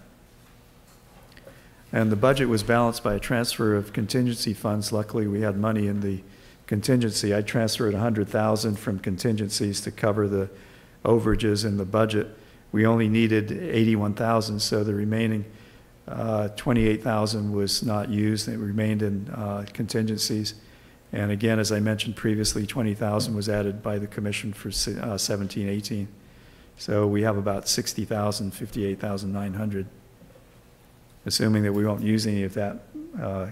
And the budget was balanced by a transfer of contingency funds. Luckily, we had money in the contingency. I transferred $100,000 from contingencies to cover the overages in the budget. We only needed $81,000, so the remaining $28,000 was not used. It remained in contingencies. And again, as I mentioned previously, $20,000 was added by the Commission for 17-18. So we have about $60,000, $58,900. Assuming that we won't use any of that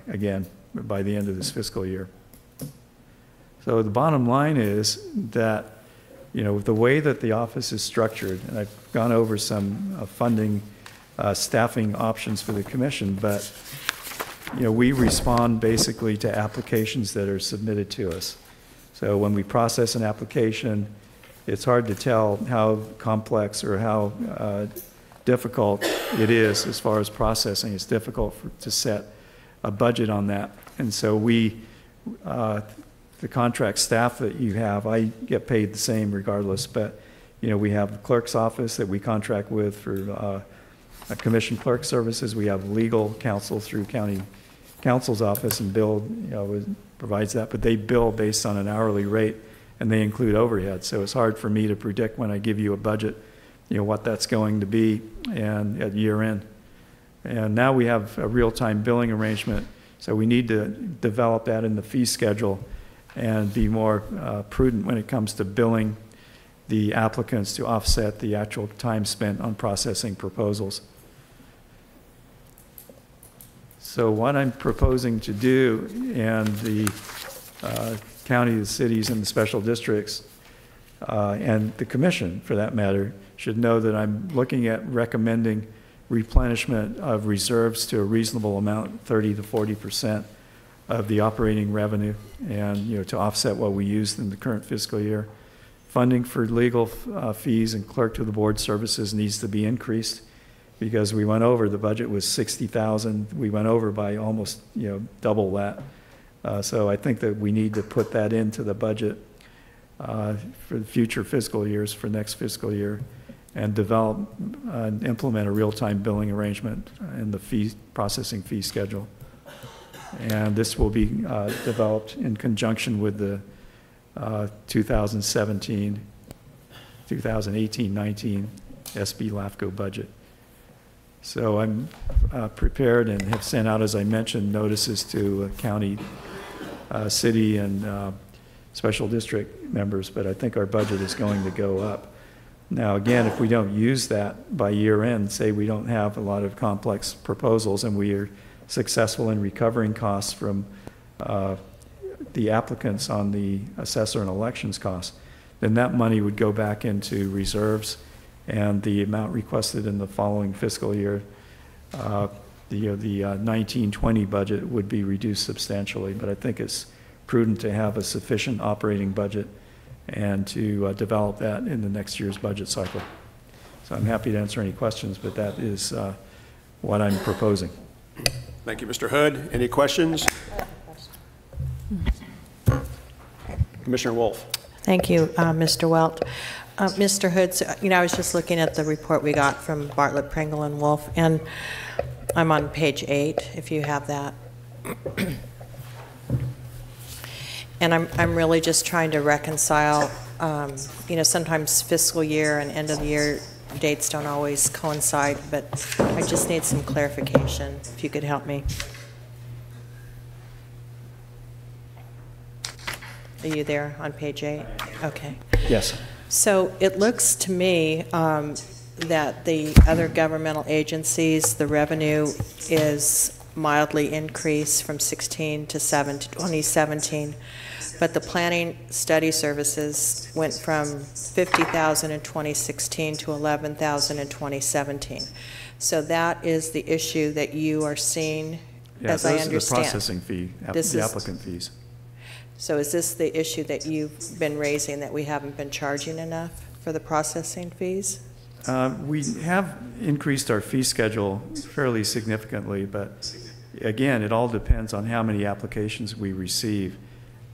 again by the end of this fiscal year. So the bottom line is that, the way that the office is structured, and I've gone over some funding, staffing options for the Commission, but we respond basically to applications that are submitted to us. So when we process an application, it's hard to tell how complex or how difficult it is as far as processing. It's difficult to set a budget on that. And so the contract staff that you have, I get paid the same regardless, but we have the clerk's office that we contract with for commission clerk services. We have legal counsel through county counsel's office, and bill provides that, but they bill based on an hourly rate, and they include overhead. So it's hard for me to predict when I give you a budget, what that's going to be and at year end. And now we have a real-time billing arrangement, so we need to develop that in the fee schedule and be more prudent when it comes to billing the applicants to offset the actual time spent on processing proposals. So what I'm proposing to do, and the county, the cities, and the special districts, and the commission, for that matter, should know that I'm looking at recommending replenishment of reserves to a reasonable amount, 30 to 40% of the operating revenue, and to offset what we used in the current fiscal year. Funding for legal fees and clerk to the board services needs to be increased, because we went over. The budget was $60,000. We went over by almost double that. So I think that we need to put that into the budget for the future fiscal years, for next fiscal year, and develop and implement a real-time billing arrangement in the processing fee schedule. And this will be developed in conjunction with the 2017-2018-19 SB LAFCO budget. So I'm prepared and have sent out, as I mentioned, notices to county, city, and special district members, but I think our budget is going to go up. Now, again, if we don't use that by year end, say we don't have a lot of complex proposals and we are successful in recovering costs from the applicants on the assessor and elections costs, then that money would go back into reserves, and the amount requested in the following fiscal year, the 19-20 budget would be reduced substantially. But I think it's prudent to have a sufficient operating budget and to develop that in the next year's budget cycle. So I'm happy to answer any questions, but that is what I'm proposing. Thank you, Mr. Hood. Any questions? Commissioner Wolf. Thank you, Mr. Welt. Mr. Hood, so, I was just looking at the report we got from Bartlett, Pringle, and Wolf, and I'm on page 8, if you have that. And I'm really just trying to reconcile, sometimes fiscal year and end of the year dates don't always coincide, but I just need some clarification, if you could help me. Are you there on page 8? Okay. Yes. So it looks to me that the other governmental agencies, the revenue is mildly increased from 16 to 2017, but the planning study services went from 50,000 in 2016 to 11,000 in 2017. So that is the issue that you are seeing, as I understand. The processing fee, the applicant fees. So is this the issue that you've been raising, that we haven't been charging enough for the processing fees? We have increased our fee schedule fairly significantly, but again, it all depends on how many applications we receive.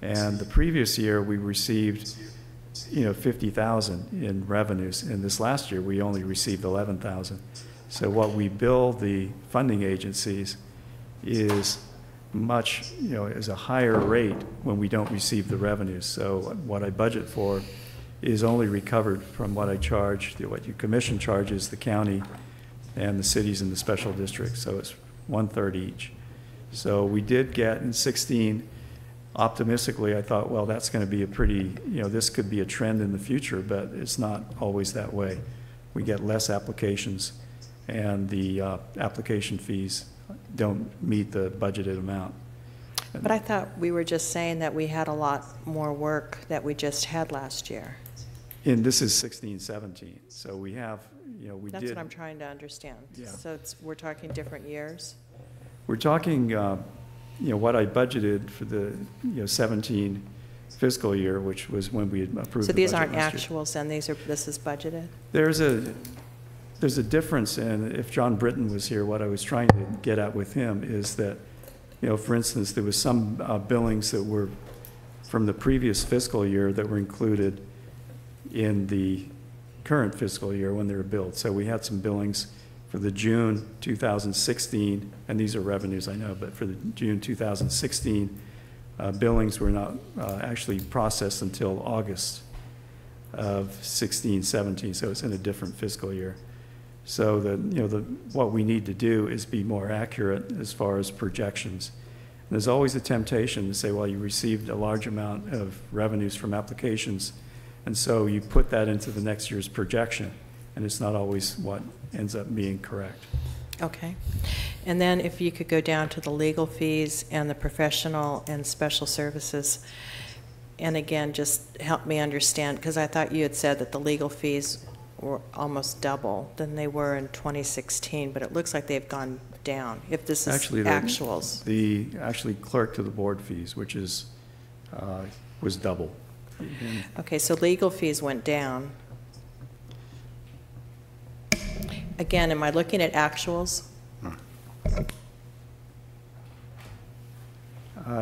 And the previous year we received, 50,000 in revenues. And this last year we only received 11,000. So what we bill the funding agencies is much, is a higher rate when we don't receive the revenues. So what I budget for is only recovered from what I charge, what your commission charges the county and the cities and the special districts. So it's 1/3 each. So we did get in 16, optimistically, I thought, well, that's going to be a pretty, this could be a trend in the future, but it's not always that way. We get less applications, and the application fees don't meet the budgeted amount. But I thought we were just saying that we had a lot more work that we just had last year. And this is 16-17, so we have, That's what I'm trying to understand. Yeah. So we're talking different years? We're talking, what I budgeted for the 17 fiscal year, which was when we had approved. So the these budget aren't last year. actuals, and this is budgeted? There's there's a difference, and if John Britton was here, what I was trying to get at with him is that, you know, for instance, there was some billings that were from the previous fiscal year that were included in the current fiscal year when they were billed. So we had some billings for the June 2016, and these are revenues I know, but for the June 2016, billings were not actually processed until August of 16-17, so it's in a different fiscal year. So what we need to do is be more accurate as far as projections. And there's always a temptation to say, well, you received a large amount of revenues from applications, and so you put that into the next year's projection, and it's not always what ends up being correct. Okay. And then if you could go down to the legal fees and the professional and special services, and again, just help me understand, because I thought you had said that the legal fees were almost double than they were in 2016, but it looks like they've gone down, if this is Actually, actuals. The clerk to the board fees, which is was double. Okay, so legal fees went down. Again, am I looking at actuals?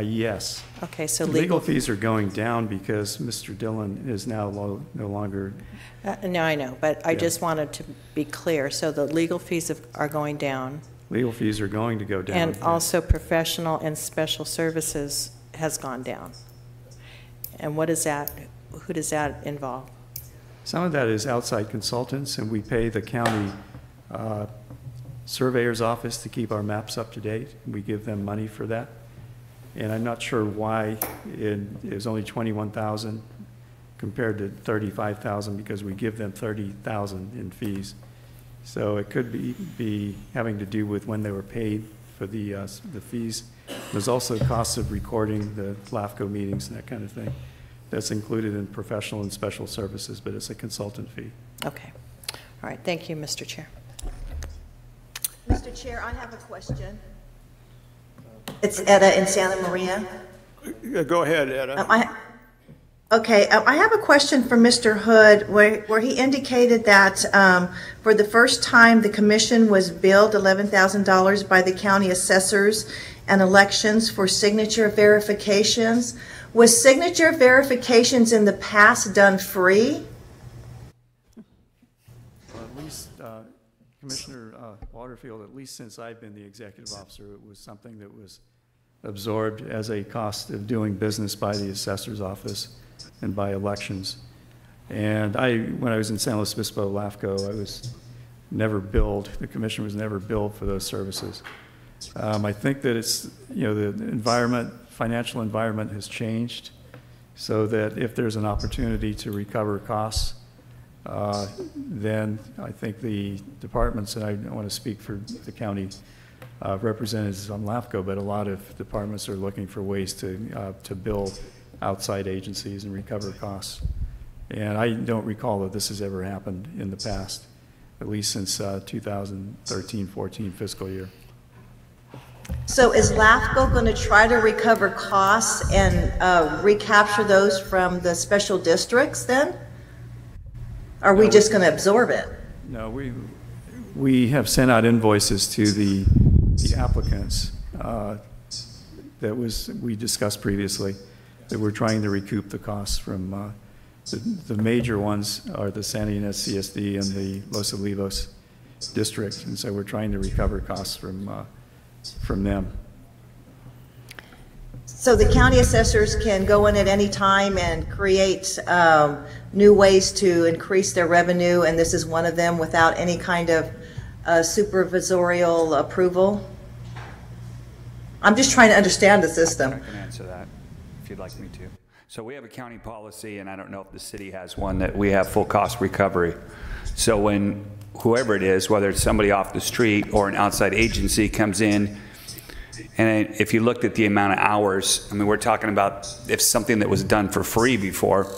Yes. Okay, so legal fees are going down because Mr. Dillon is now no longer. No, I know, but I just wanted to be clear. So the legal fees are going down. Legal fees are going to go down. And also professional and special services has gone down. And what is that? Who does that involve? Some of that is outside consultants, and we pay the county surveyor's office to keep our maps up to date. We give them money for that. And I'm not sure why it was only $21,000 compared to $35,000, because we give them $30,000 in fees. So it could be having to do with when they were paid for the fees. There's also costs of recording the LAFCO meetings and that kind of thing. That's included in professional and special services, but it's a consultant fee. Okay. All right. Thank you, Mr. Chair. Mr. Chair, I have a question. It's Etta in Santa Maria. Go ahead, Etta. I have a question for Mr. Hood, where he indicated that for the first time the commission was billed $11,000 by the county assessors and elections for signature verifications. Was signature verifications in the past done free? Well, at least, Commissioner Waterfield, at least since I've been the executive officer, it was something that was absorbed as a cost of doing business by the assessor's office and by elections. And when I was in San Luis Obispo, LAFCO, I was never billed, the commission was never billed for those services. I think that it's, the financial environment has changed, so that if there's an opportunity to recover costs, then I think the departments, and I don't want to speak for the county representatives on LAFCO, but a lot of departments are looking for ways to bill outside agencies and recover costs. And I don't recall that this has ever happened in the past, at least since 2013-14 fiscal year. So is LAFCO going to try to recover costs and recapture those from the special districts then? Or are we just going to absorb it? No, we have sent out invoices to the applicants we discussed previously, that we're trying to recoup the costs from. The major ones are the Santa Ynez CSD and the Los Olivos district, and so we're trying to recover costs from them. So the county assessors can go in at any time and create new ways to increase their revenue, and this is one of them, without any kind of supervisorial approval? I'm just trying to understand the system. I can answer that if you'd like me to. So we have a county policy, and I don't know if the city has one, that we have full cost recovery. So when whoever it is, whether it's somebody off the street or an outside agency comes in, and if you looked at the amount of hours, I mean, we're talking about if something that was done for free before,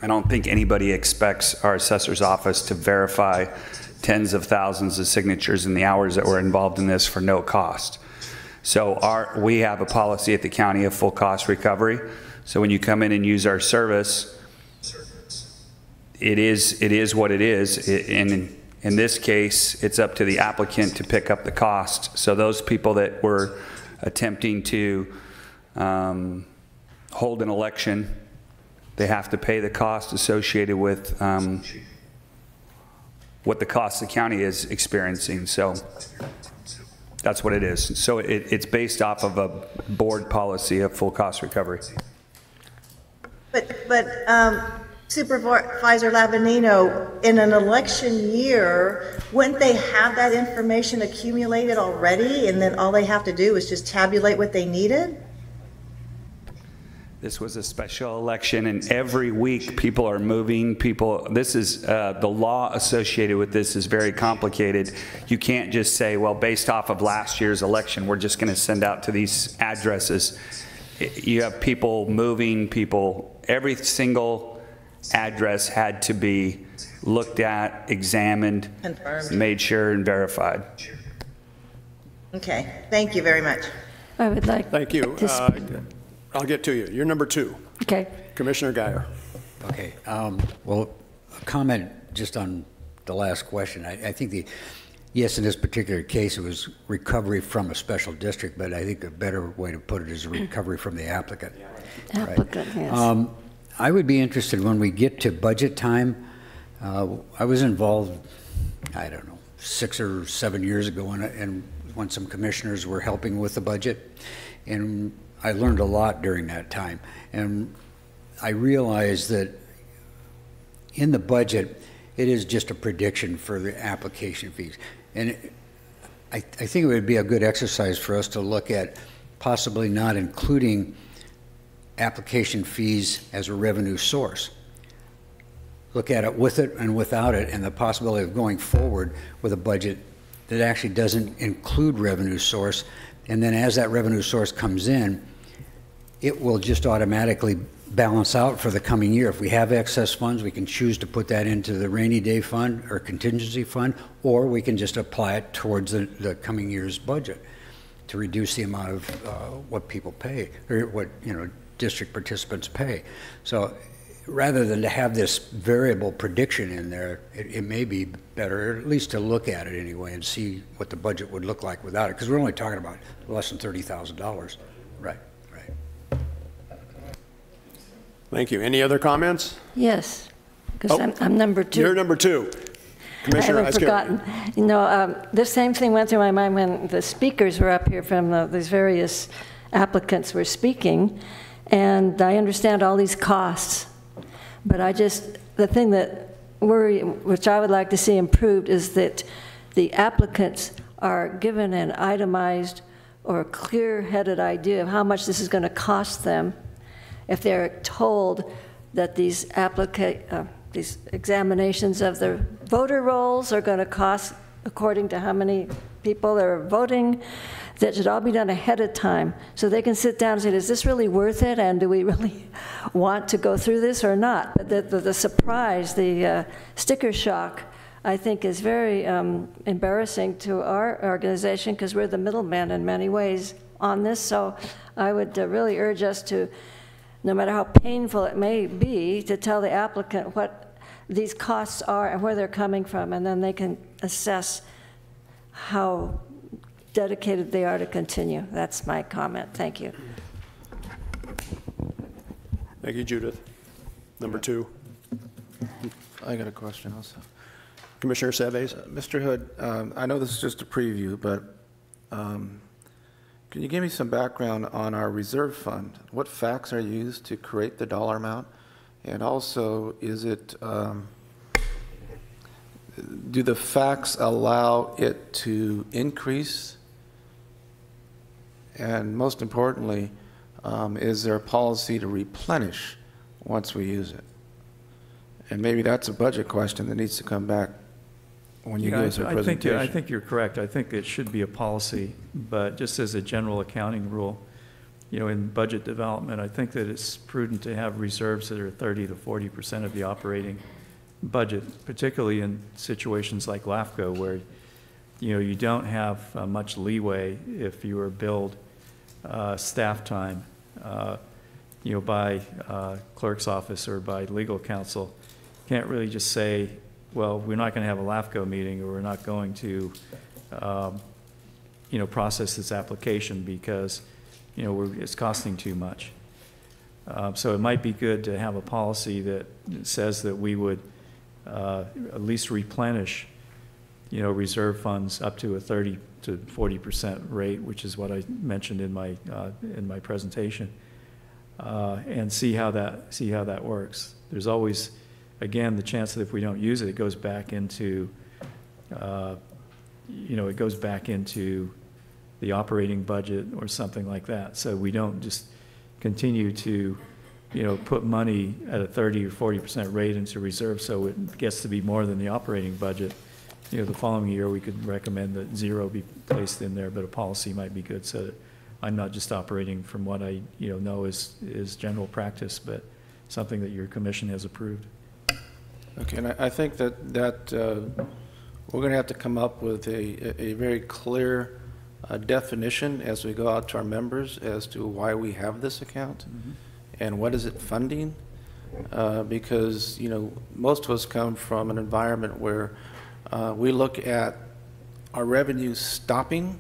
I don't think anybody expects our assessor's office to verify tens of thousands of signatures in the hours that were involved in this for no cost. So we have a policy at the county of full cost recovery. So when you come in and use our service, it is what it is. And In this case, it's up to the applicant to pick up the cost. So those people that were attempting to hold an election, they have to pay the cost associated with what the cost the county is experiencing. So that's what it is. So it's based off of a board policy of full cost recovery. But Supervisor Lavanino, in an election year, wouldn't they have that information accumulated already, and then all they have to do is just tabulate what they needed? This was a special election, and every week people are moving. This is, the law associated with this is very complicated. You can't just say, well, based off of last year's election, we're just going to send out to these addresses. You have people moving, every single address had to be looked at, examined, confirmed, made sure, and verified. Okay, thank you very much. I would like Thank you. I'll get to you. You're number 2. Okay. Commissioner Geyer. Okay. Well, a comment just on the last question. I think yes, in this particular case, it was recovery from a special district, but I think a better way to put it is recovery from the applicant. Applicant, right? Yes. I would be interested when we get to budget time. I was involved, I don't know, 6 or 7 years ago and when some commissioners were helping with the budget, and I learned a lot during that time. And I realized that in the budget, it is just a prediction for the application fees. And I think it would be a good exercise for us to look at possibly not including application fees as a revenue source. Look at it with it and without it, and the possibility of going forward with a budget that actually doesn't include revenue source. And then as that revenue source comes in, it will just automatically balance out for the coming year. If we have excess funds, we can choose to put that into the rainy day fund or contingency fund, or we can just apply it towards the coming year's budget to reduce the amount of what people pay, or what district participants pay. So rather than to have this variable prediction in there, it may be better, at least to look at it anyway and see what the budget would look like without it, because we're only talking about less than $30,000. Right. Thank you. Any other comments? Yes, because I'm number 2. You're number 2. Commissioner, I haven't forgotten. The same thing went through my mind when the speakers were up here from these various applicants were speaking, and I understand all these costs, but the thing that which I would like to see improved is that the applicants are given an itemized or clear-headed idea of how much this is going to cost them. If they're told that these examinations of the voter rolls are going to cost according to how many people are voting, that should all be done ahead of time so they can sit down and say, is this really worth it, and do we really want to go through this or not? But the surprise, the sticker shock, I think is very embarrassing to our organization, because we're the middleman in many ways on this. So I would really urge us to, no matter how painful it may be, to tell the applicant what these costs are and where they're coming from, and then they can assess how dedicated they are to continue. That's my comment. Thank you. Thank you, Judith. Number 2. I got a question also. Commissioner Seves. Mr. Hood, I know this is just a preview, but can you give me some background on our reserve fund? What facts are used to create the dollar amount? And also, is it, do the facts allow it to increase? And most importantly, is there a policy to replenish once we use it? And maybe that's a budget question that needs to come back when you give us a presentation. I think you're correct. I think it should be a policy, but just as a general accounting rule, in budget development, I think that it's prudent to have reserves that are 30 to 40% of the operating budget, particularly in situations like LAFCO, where you don't have much leeway if you are billed staff time by clerk's office or by legal counsel. You can't really just say, well, we're not going to have a LAFCO meeting, or we're not going to, process this application because, it's costing too much. So it might be good to have a policy that says that we would at least replenish, reserve funds up to a 30 to 40% rate, which is what I mentioned in my presentation, and see how that works. There's always, again, the chance that if we don't use it, it goes back into, it goes back into the operating budget or something like that. So we don't just continue to, put money at a 30 or 40% rate into reserve so it gets to be more than the operating budget. The following year we could recommend that zero be placed in there, but a policy might be good so that I'm not just operating from what I know is general practice, but something that your commission has approved. Okay, and I think that we're going to have to come up with a very clear definition as we go out to our members as to why we have this account and what is it funding, because most of us come from an environment where we look at our revenues stopping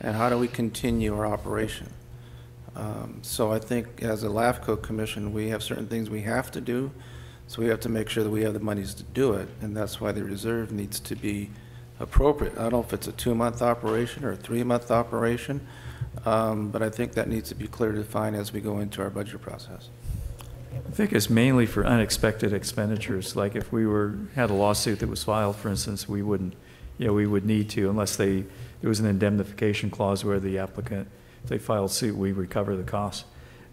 and how do we continue our operation. So I think as a LAFCO commission, we have certain things we have to do, so we have to make sure that we have the monies to do it, and that's why the reserve needs to be appropriate. I don't know if it's a 2-month operation or a 3-month operation, but I think that needs to be clearly defined as we go into our budget process. I think it's mainly for unexpected expenditures. Like if we had a lawsuit that was filed, for instance, we wouldn't, we would need to, unless there was an indemnification clause where the applicant, if they filed suit, we recover the costs.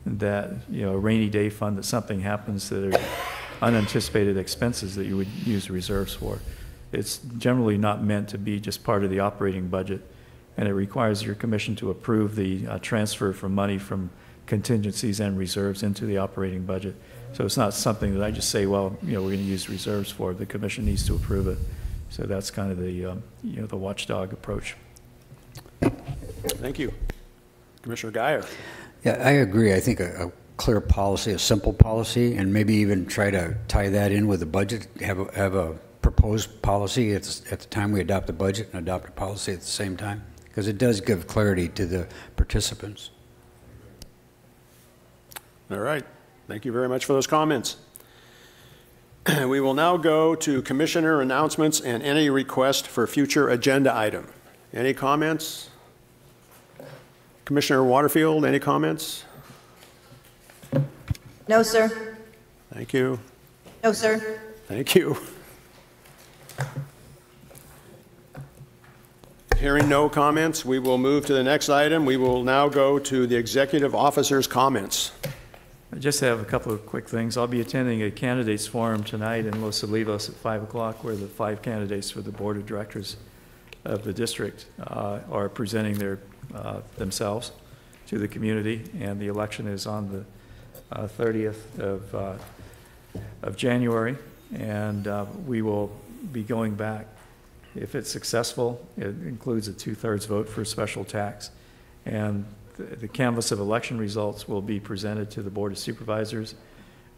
That, a rainy day fund, that something happens that are unanticipated expenses that you would use reserves for. It's generally not meant to be just part of the operating budget, and it requires your commission to approve the transfer from money from contingencies and reserves into the operating budget. So it's not something that I just say, well, we're going to use reserves for. The commission needs to approve it. So that's kind of the, the watchdog approach. Thank you. Commissioner Geyer. Yeah, I agree. I think a clear policy, a simple policy, and maybe even try to tie that in with the budget, have a proposed policy at the time we adopt the budget and adopt a policy at the same time, because it does give clarity to the participants. All right. Thank you very much for those comments. We will now go to commissioner announcements and any request for future agenda item. Any comments? Commissioner Waterfield, any comments? No, sir. Thank you. No, sir. Thank you. Hearing no comments, we will move to the next item. We will now go to the executive officer's comments. I just have a couple of quick things. I'll be attending a candidates forum tonight in Los Olivos at 5 o'clock, where the 5 candidates for the board of directors of the district are presenting themselves to the community, and the election is on the 30th of January, and we will be going back. If it's successful, it includes a 2/3 vote for a special tax, and the canvass of election results will be presented to the Board of Supervisors,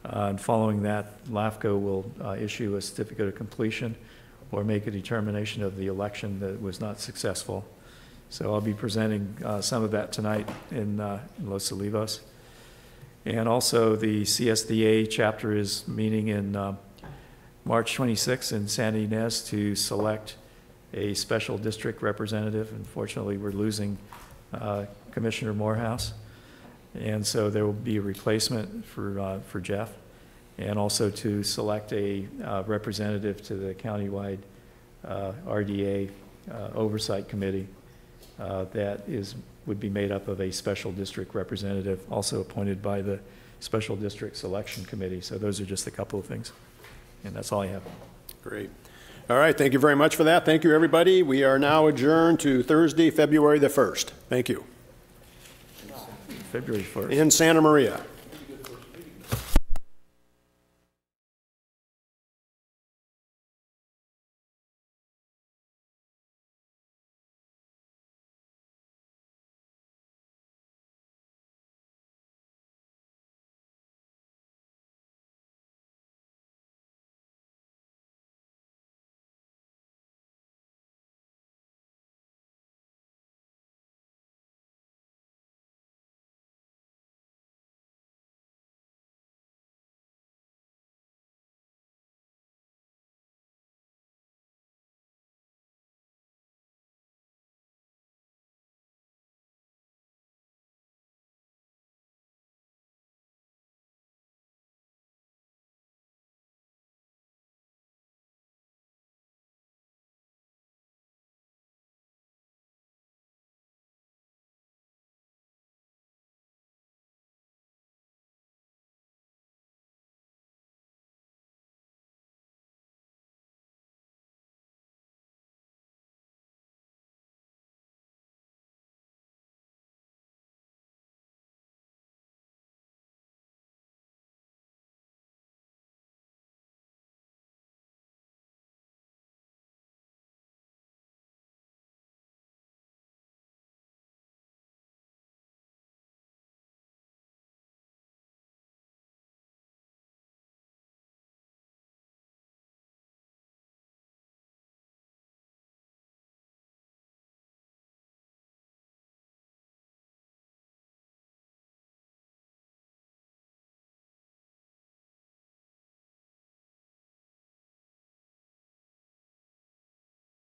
and following that, LAFCO will issue a certificate of completion or make a determination of the election that was not successful. So I'll be presenting some of that tonight in Los Olivos. And also the CSDA chapter is meeting in March 26th in Santa Ynez to select a special district representative. Unfortunately, we're losing Commissioner Morehouse, and so there will be a replacement for Jeff, and also to select a representative to the countywide RDA oversight committee that would be made up of a special district representative, also appointed by the special district selection committee. So those are just a couple of things, and that's all I have. Great. All right, thank you very much for that. Thank you, everybody. We are now adjourned to Thursday, February the 1st. Thank you. February 1st. In Santa Maria.